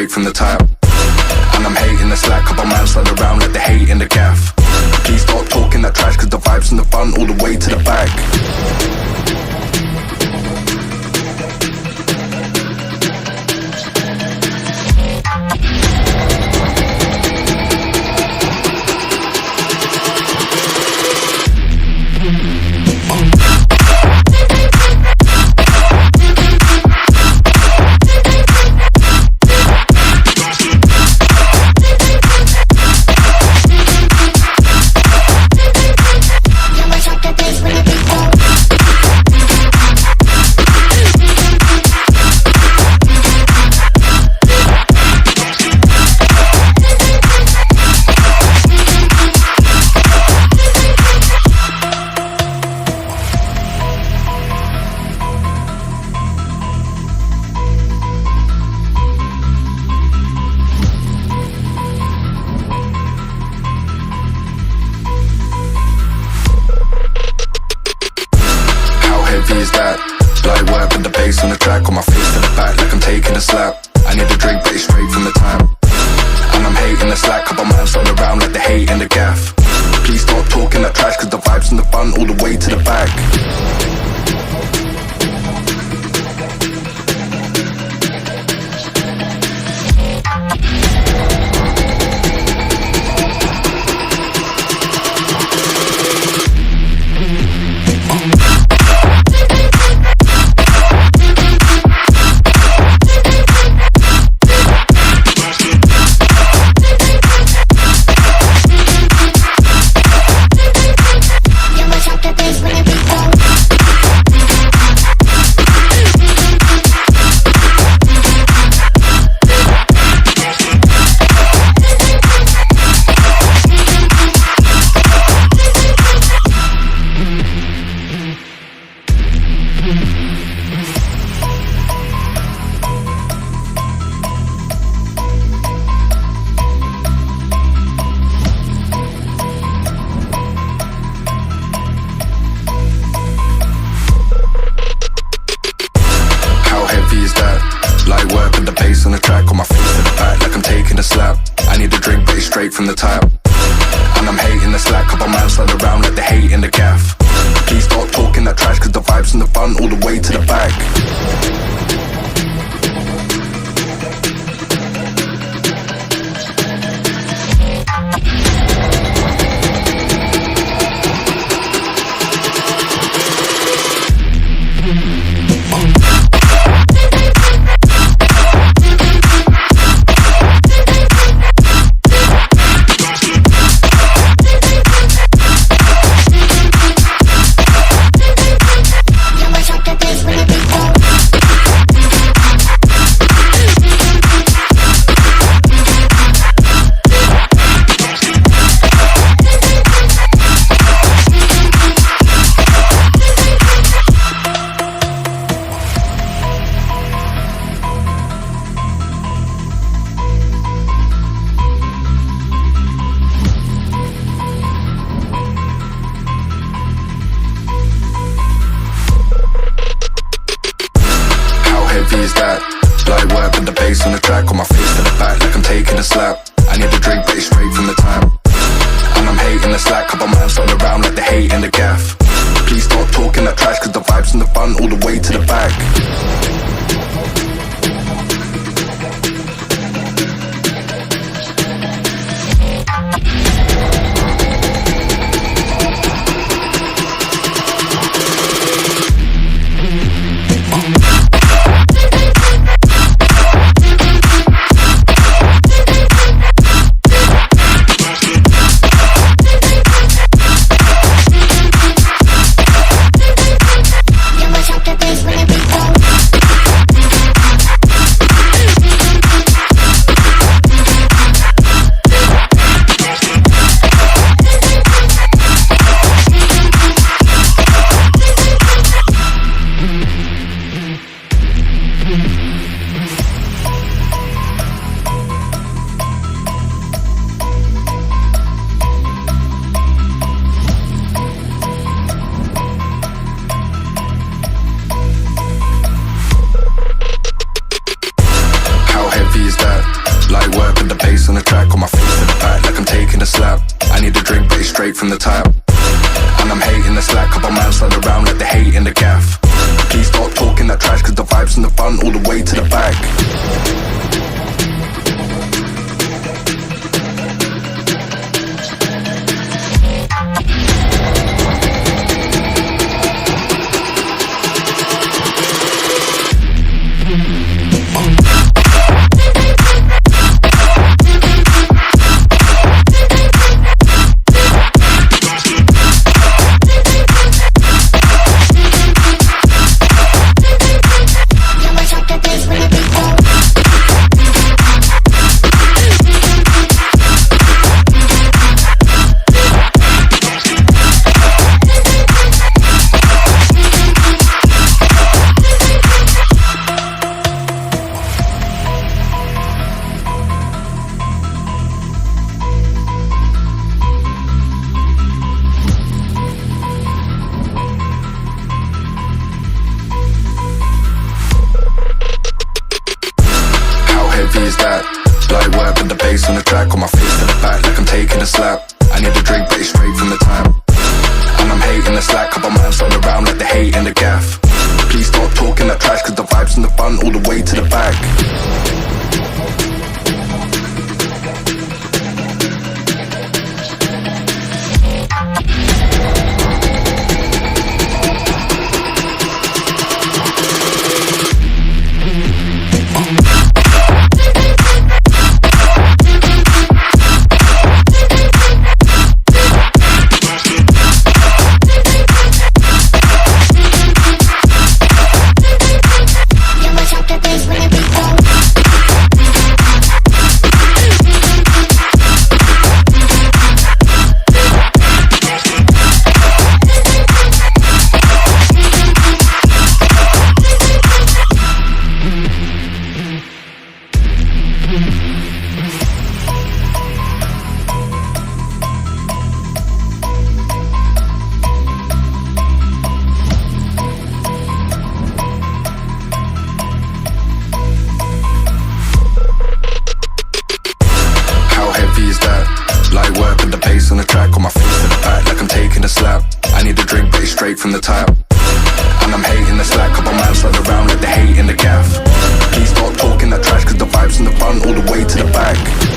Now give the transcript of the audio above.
From the top, and I'm hating the slack. Couple man slide around like they hate in the gaff. Please stop talking that trash, cause the vibes and the fun all the way to the back. On the track, on my face to the back like I'm taking a slap. I need a drink, but it's straight from the tap. And I'm hating the slack. Couple man slide around like they hate in the gaff. Please stop talking that trash, cause the vibes and the fun all the way to the back. On the track, on my face to the back like I'm taking a slap. I need a drink, but it's straight from the tap. And I'm hating the slack. Couple man slide around like they hate in the gaff. Please stop talking that trash, cause the vibes and the fun all the way to the back. On the track, on my face to the back like I'm taking a slap. I need a drink, but it's straight from the tap. And I'm hating the slack. Couple man slide around like they hate in the gaff. Please stop talking that trash, cause the vibes and the fun all the way to the back. from the tile. And I'm hating the slack, couple man slide around like they hate in the gaff. Please stop talking that trash, cause the vibes in the front all the way to the back. Is that light work with the bass on the track, on my face to the back like I'm taking a slap. I need a drink but it's straight from the tap. And I'm hating the slack, couple man slide around like they hate in the gaff. Please stop talking that trash, cause the vibes in the front all the way to the back. Light work with the bass on the track, on my face to the back like I'm taking a slap. I need a drink but it's straight from the tap. And I'm hating the slack, couple man slide around like they hate in the gaff. Please stop talking that trash, cause the vibes in the front all the way to the back.